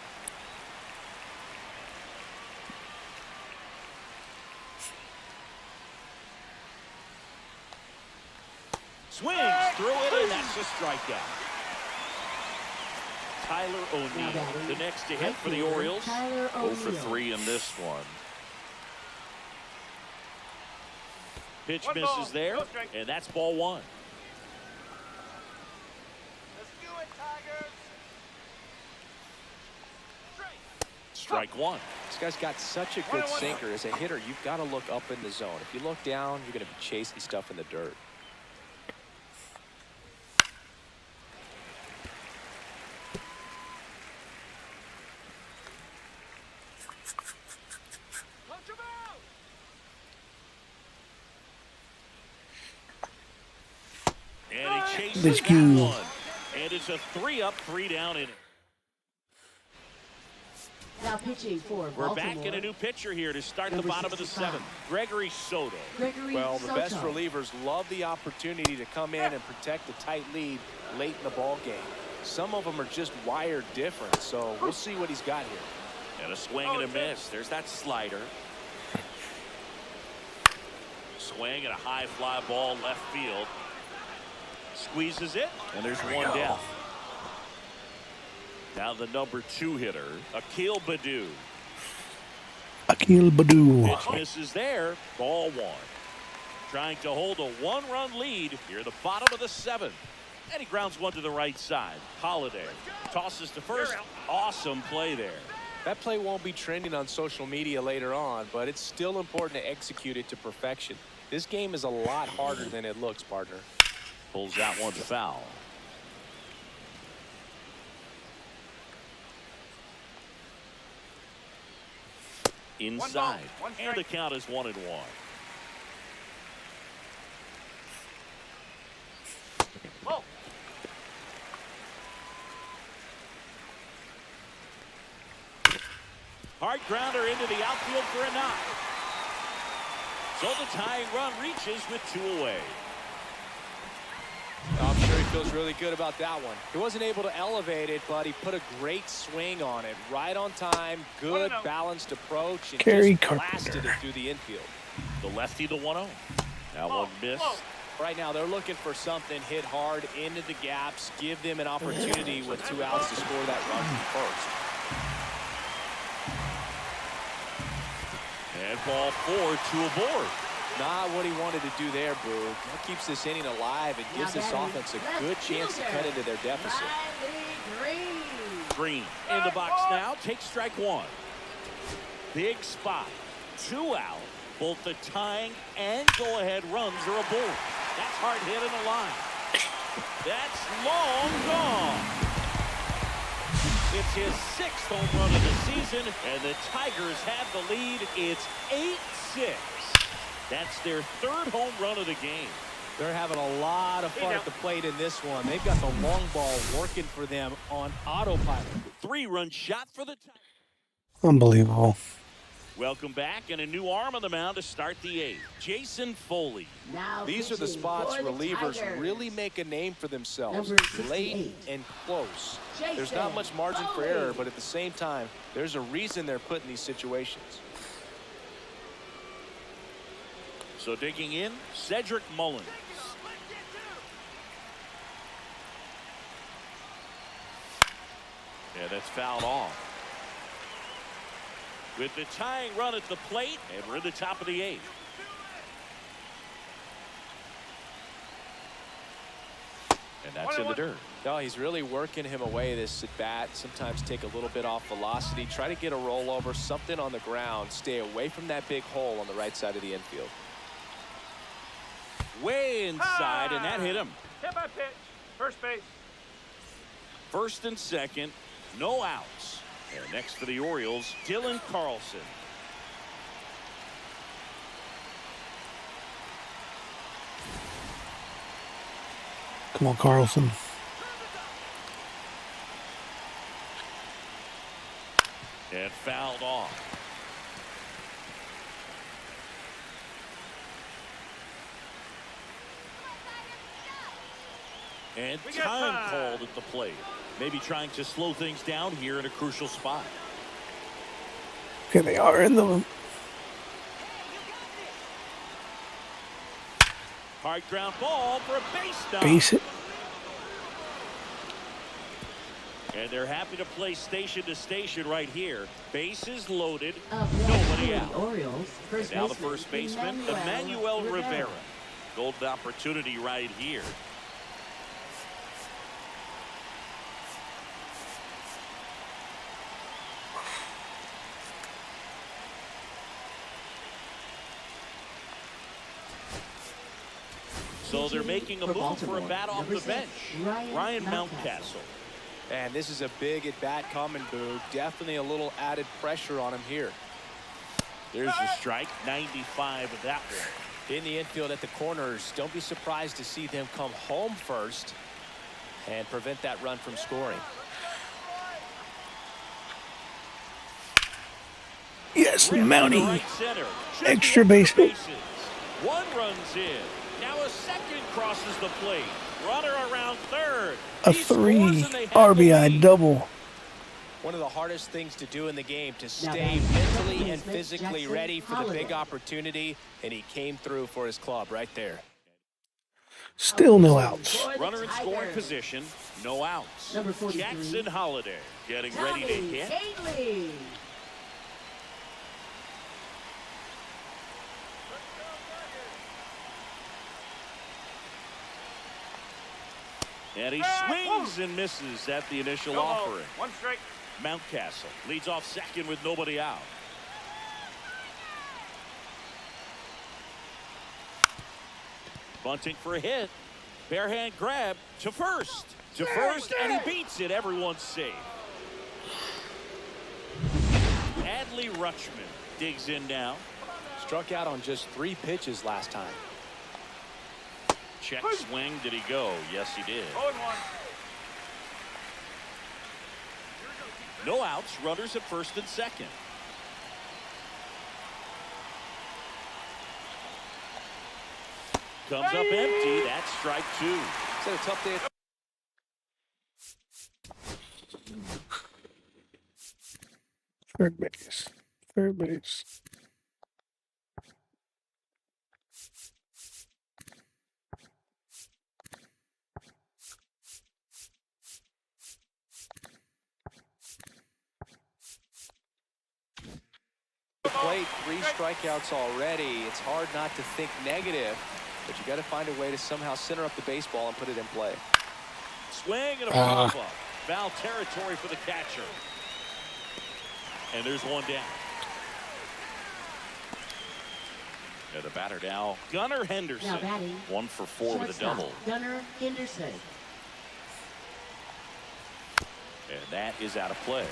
Swings through it, and that's a strikeout. Tyler O'Neill, the next to hit for the Orioles. 0 for 3 in this one. Pitch One misses ball, there, no strike. and that's ball 1. Let's do it, Tigers. Strike 1. This guy's got such a good sinker. As a hitter, you've got to look up in the zone. If you look down, you're going to be chasing stuff in the dirt. And he chases Let's that go. one. And it's a 3-up, 3-down inning. Now pitching for We're Baltimore. back in a new pitcher here to start the Number bottom of the 65. 7th. Gregory Soto. Gregory Well, the best Soto. relievers love the opportunity to come in and protect a tight lead late in the ball game. Some of them are just wired different, so we'll see what he's got here. And a swing and a miss. There's that slider. Swing and a high fly ball left field. Squeezes it, and there's one down. Now the number 2 hitter, Akil Baddoo. Akil Baddoo. Pitch misses there, ball 1. Trying to hold a 1-run lead here at the bottom of the 7th. And he grounds one to the right side. Holiday tosses to first. Awesome play there. That play won't be trending on social media later on, but it's still important to execute it to perfection. This game is a lot harder than it looks, partner. Pulls out one foul. Inside. One And the strike. count is 1-1. Whoa. Hard grounder into the outfield for a knock. So the tying run reaches with 2 away. I'm sure he feels really good about that one. He wasn't able to elevate it, but he put a great swing on it. Right on time, good balanced approach, and Kerry just blasted Carpenter. it through the infield. The lefty, the 1-0. That one missed. Right now, they're looking for something hit hard into the gaps, give them an opportunity with 2 outs to score that run from first. And ball 4, 2 aboard. Not what he wanted to do there, Boo. That keeps this inning alive and gives this offense a good chance to cut into their deficit. Green in the box now. Takes strike 1. Big spot. 2 out. Both the tying and go-ahead runs are aboard. That's hard hit in the line. That's long gone. It's his 6th home run of the season, and the Tigers have the lead. It's 8-6. That's their 3rd home run of the game. They're having a lot of fun at the plate in this one. They've got the long ball working for them on autopilot. 3-run shot for the Tigers. Unbelievable. Welcome back, and a new arm on the mound to start the 8th. Jason Foley. These are the spots relievers really make a name for themselves. Late and close. There's not much margin for error, but at the same time, there's a reason they're put in these situations. So digging in, Cedric Mullins. Yeah, that's fouled off. With the tying run at the plate, and we're in the top of the 8th. And that's in the dirt. No, he's really working him away this at bat. Sometimes take a little bit off velocity. Try to get a rollover, something on the ground. Stay away from that big hole on the right side of the infield. Way inside, and that hit him. Hit by pitch. First base. First and second, no outs. And next for the Orioles, Dylan Carlson. Come on, Carlson. And fouled off. And time called at the plate. Maybe trying to slow things down here in a crucial spot. Okay, they are in the Hard ground ball for a base knock. base it. And they're happy to play station to station right here. Bases loaded, nobody out. Orioles, And now the first baseman, Emmanuel Rivera. Golden opportunity right here. So they're making a move for a bat off the bench. Ryan Mountcastle. And this is a big at-bat coming, Boo. Definitely a little added pressure on him here. There's a strike, 95 of that one. In the infield at the corners, don't be surprised to see them come home first and prevent that run from scoring. Yes, Ripped to Mountie. right center. Should Extra be base extra hit. bases. One runs in. Now a second crosses the plate. Runner around third. A He scores 3 and they have the RBI lead. double. One of the hardest things to do in the game, to stay mentally and physically ready for the big opportunity, and he came through for his club right there. Still no outs. Runner in scoring position. No outs. Number 43. Jackson Holiday getting ready to hit. Haley. And he swings and misses at the initial No ball. offering. 1 strike. Mountcastle leads off second with nobody out. Bunting for a hit. Barehand grab to first. And he beats it. Everyone's safe. Adley Rutschman digs in now. Struck out on just 3 pitches last time. Check swing. Did he go? Yes, he did. 0-1. No outs. Runners at first and second. Comes up empty. That's strike 2. It's had a tough day. Third base. Third base. Plate, 3 strikeouts already. It's hard not to think negative, but you got to find a way to somehow center up the baseball and put it in play. Swing and a pop up. Foul territory for the catcher. And there's one down. And the batter now, Gunnar Henderson. Now batting. 1 for 4 with a double. Gunnar Henderson. And that is out of play.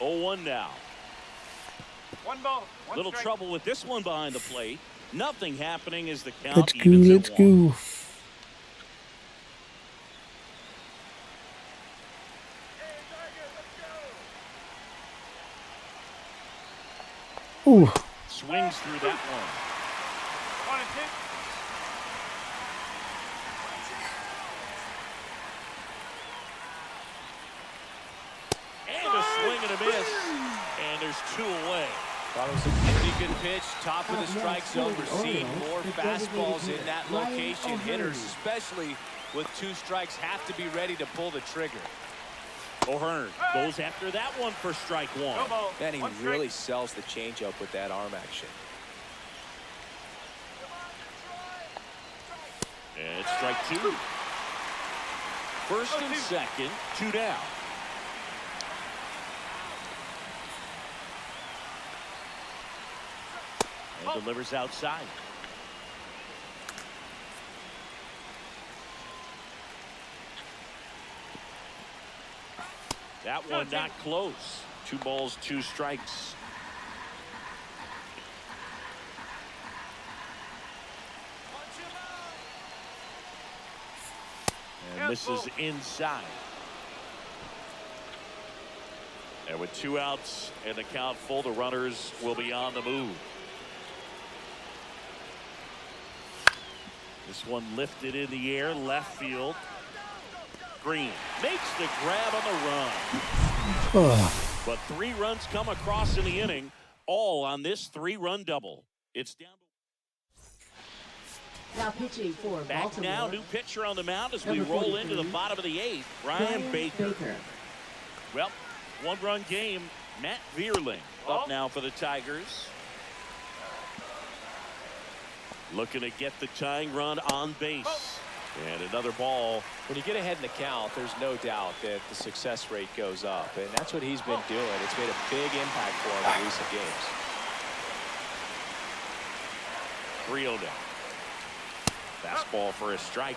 Oh, 1 now. 1 ball. 1 Little strike. trouble with this one behind the plate. Nothing happening as the count Let's go. evens at Let's 1. go. Ooh. Swings through that one. 1 and 2. And a swing and a miss. And there's 2 away. Thought it was a pretty good pitch. Top of the strike zone. We're seeing more fastballs in that location. Hitters, especially with 2 strikes, have to be ready to pull the trigger. O'Hearn goes after that one for strike 1. No ball. Man, he 1 strike. really sells the changeup with that arm action. And it's strike 2. First and second, 2 down. And delivers outside. That one not close. 2 balls, 2 strikes. And this is inside. And with 2 outs and the count full, the runners will be on the move. This one lifted in the air, left field. Green makes the grab on the run. But 3 runs come across in the inning, all on this 3-run double. It's down. Now pitching for Back Baltimore. now, new pitcher on the mound as we Number roll into the 43, bottom of the 8th. Brian Baker. Well, 1-run game. Matt Vierling up now for the Tigers. Looking to get the tying run on base. And another ball. When you get ahead in the count, there's no doubt that the success rate goes up. And that's what he's been doing. It's made a big impact for him in recent games. 3-0 down. Fastball for a strike.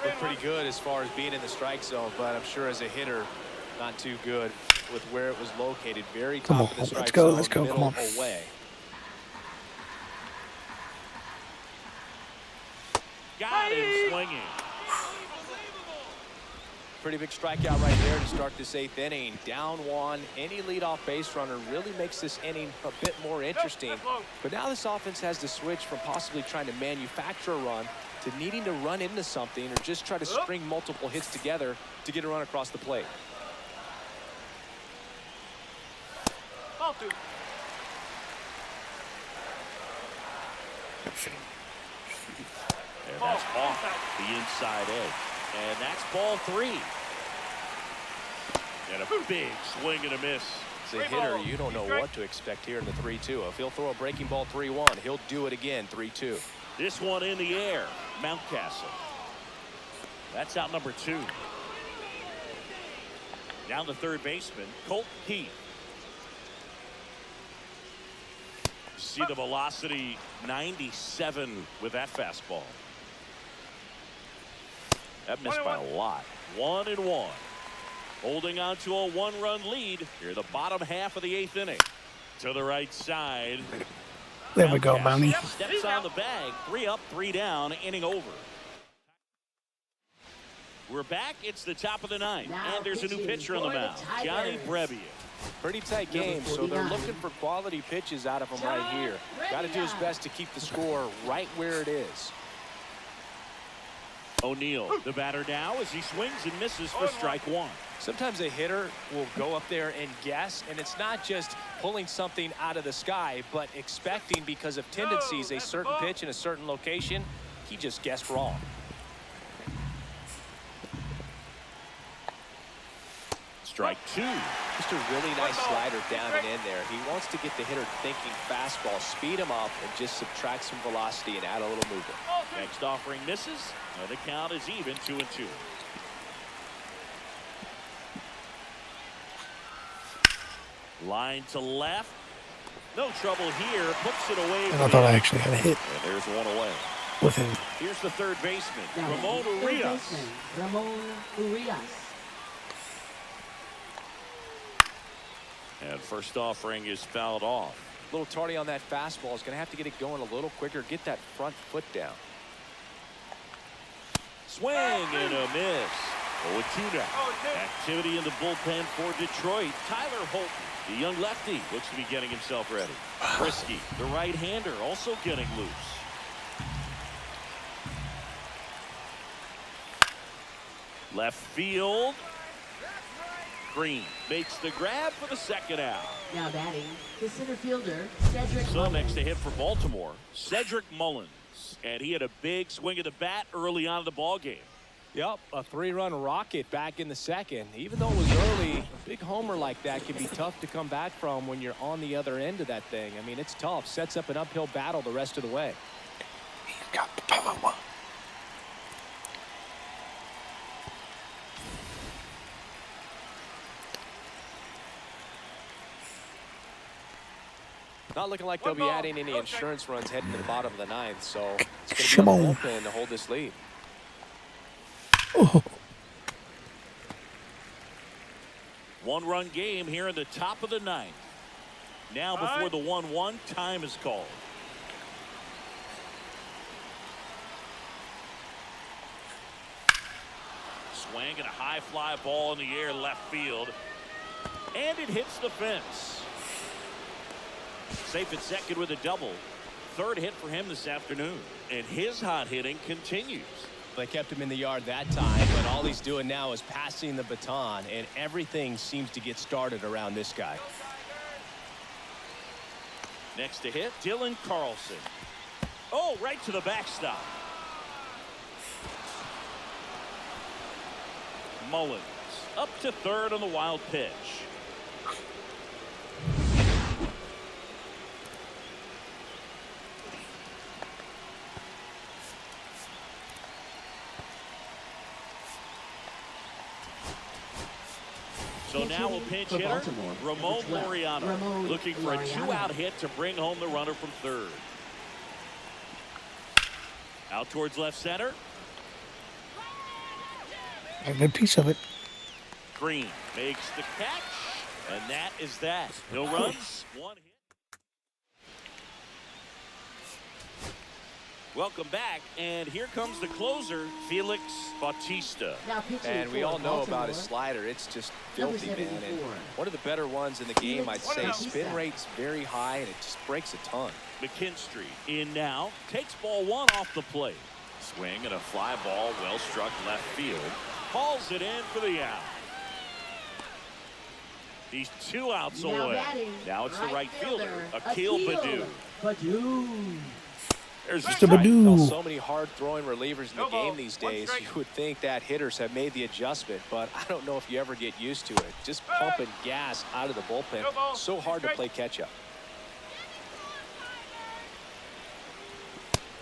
Looked pretty good as far as being in the strike zone, but I'm sure as a hitter, not too good with where it was located. Very top Come of the on, strike let's go, zone, let's go, middle come on. away. Got him swinging. Pretty big strikeout right there to start this 8th inning. Down 1. Any leadoff base runner really makes this inning a bit more interesting. But now this offense has to switch from possibly trying to manufacture a run to needing to run into something or just try to string multiple hits together to get a run across the plate. Ball 2. And that's off the inside edge. And that's ball 3. And a big swing and a miss. as a hitter, you don't know what to expect here in the 3-2. If he'll throw a breaking ball 3-1, he'll do it again 3-2. This one in the air. Mountcastle. That's out number 2. Down the third baseman, Colt Heath. See the velocity, 97 with that fastball. That missed by a lot. 1-1. Holding on to a 1-run lead here, the bottom half of the 8th inning. To the right side. There we go, Mountie. Steps on the bag. 3 up, 3 down. Inning over. We're back. It's the top of the 9th. And there's a new pitcher on the mound. Johnny Brebbia. Pretty tight game, so they're looking for quality pitches out of him right here. Got to do his best to keep the score right where it is. O'Neal, the batter now, as he swings and misses for strike 1. Sometimes a hitter will go up there and guess, and it's not just pulling something out of the sky, but expecting because of tendencies a certain pitch in a certain location. He just guessed wrong. Strike 2. Just a really nice slider down and in there. He wants to get the hitter thinking fastball, speed him up, and just subtract some velocity and add a little movement. Next offering misses. And the count is even, 2-2. Line to left. No trouble here. Puts it away. And I thought I actually had a hit. And there's one away. With him. Here's the third baseman, Now, Ramon third Urias. baseman, Ramon Urias. And first offering is fouled off. A little tardy on that fastball. Is going to have to get it going a little quicker. Get that front foot down. Swing and a miss. 0-2 now. Activity in the bullpen for Detroit. Tyler Holton, the young lefty, looks to be getting himself ready. Frisky, the right-hander, also getting loose. Left field. Green makes the grab for the second out. Now batting, the center fielder, Cedric So Mullins. next to hit for Baltimore, Cedric Mullins. And he had a big swing of the bat early on in the ball game. Yep, a 3-run rocket back in the second. Even though it was early, a big homer like that can be tough to come back from when you're on the other end of that thing. I mean, it's tough. Sets up an uphill battle the rest of the way. He's got the power. Not looking like they'll be adding any insurance runs heading to the bottom of the 9th, so it's Come going to be on. open to hold this lead. Oh. 1-run game here in the top of the 9th. Now before the 1-1, time is called. Swing and a high fly ball in the air left field. And it hits the fence. Safe at second with a double. Third hit for him this afternoon. And his hot hitting continues. They kept him in the yard that time, but all he's doing now is passing the baton, and everything seems to get started around this guy. Next to hit, Dylan Carlson. Oh, right to the backstop. Mullins up to third on the wild pitch. So now a pinch For hitter, Baltimore, Ramon number 12, Laureano, Ramon looking for a Laureano. 2-out hit to bring home the runner from third. Out towards left center. A good piece of it. Green makes the catch, and that is that. No runs, 1 hit. Welcome back, and here comes the closer, Felix Bautista. Now pitching And we for all know about Baltimore, his slider. It's just Number filthy, man. And 74. one of the better ones in the game, I'd say. Felix Spin Bautista. rate's very high, and it just breaks a ton. McKinstry in now, takes ball 1 off the plate. Swing and a fly ball, well struck left field. Hauls it in for the out. He's 2 outs Now away. batting, Now it's the right fielder, fielder, Akil Baddoo. Baddoo. There's a Mr. strike. You know, Badoo. so many hard-throwing relievers in the No ball. game these One days. strike. You would think that hitters have made the adjustment, but I don't know if you ever get used to it. Just pumping gas out of the bullpen. No ball. So hard to Strike. play catch-up.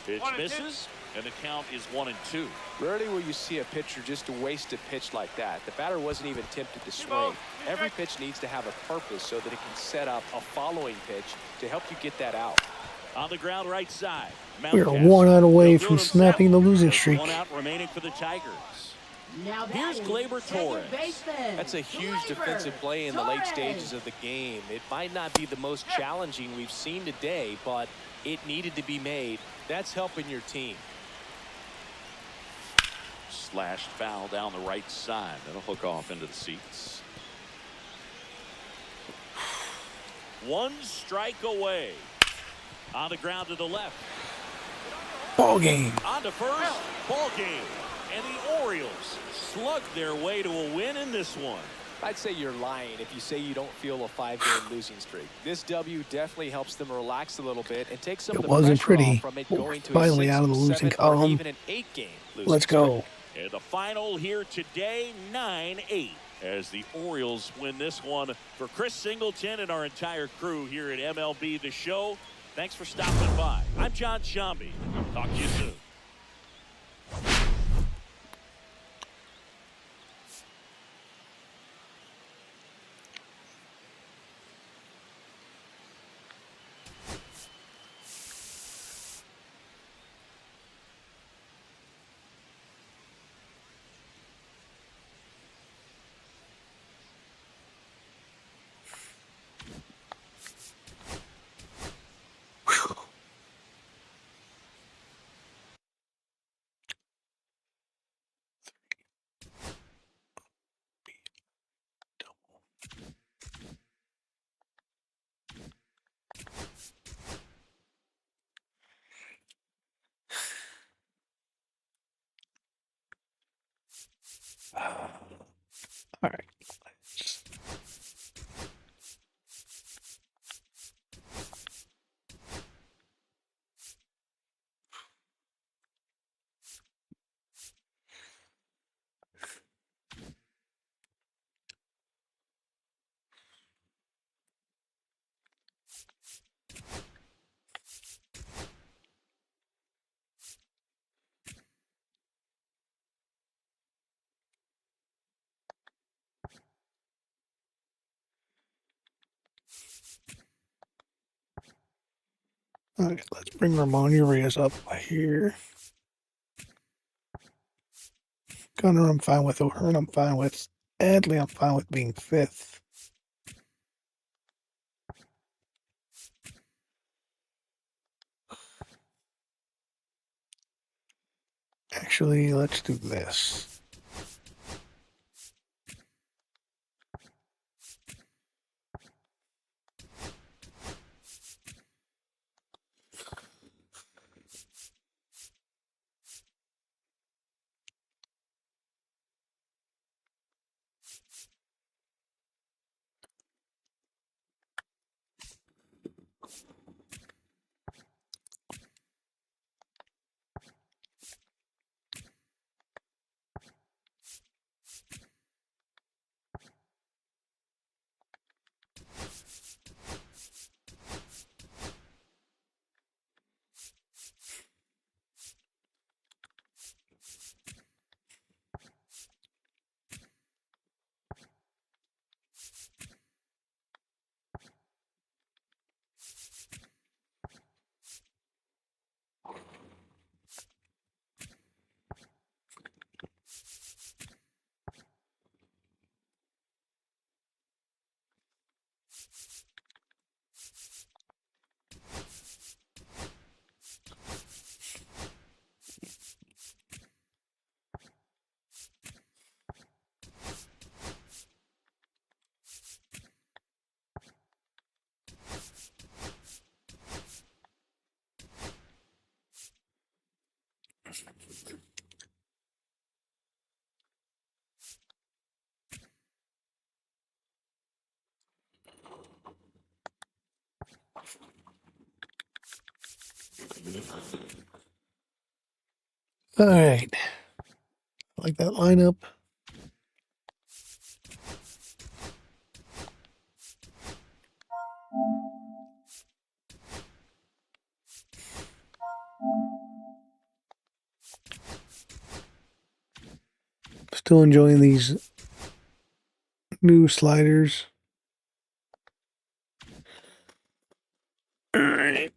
Pitch 1-2. misses, and the count is 1-2. Rarely will you see a pitcher just waste a pitch like that. The batter wasn't even tempted to swing. balls. Every pitch needs to have a purpose so that it can set up a following pitch to help you get that out. On the ground right side. We are Mountcastle. 1 out away They'll from go to snapping the seven. losing There's streak. 1 out remaining for the Tigers. Now that Here's is Gleyber second Torres. baseman, That's a huge Gleyber defensive play in the late Torres. stages of the game. It might not be the most challenging we've seen today, but it needed to be made. That's helping your team. Slashed foul down the right side. That'll hook off into the seats. 1 strike away. On the ground to the left. Ball game. On to first. Ball game. And the Orioles slug their way to a win in this one. I'd say you're lying if you say you don't feel a 5-game losing streak. This W definitely helps them relax a little bit and take some of It the wasn't pressure pretty. off from it We're going to finally a 6, out of the losing 7, or column. even an 8-game losing Let's go. And the final here today, 9-8, as the Orioles win this one. For Chris Singleton and our entire crew here at MLB The Show, thanks for stopping by. I'm John Shambi. Talk to you soon. All right. Okay, let's bring Ramon Urias up here. Gunner, I'm fine with. O'Hearn, I'm fine with. Adley, I'm fine with being 5th. Actually, let's do this. All right. Like that lineup. Still enjoying these new sliders. All right.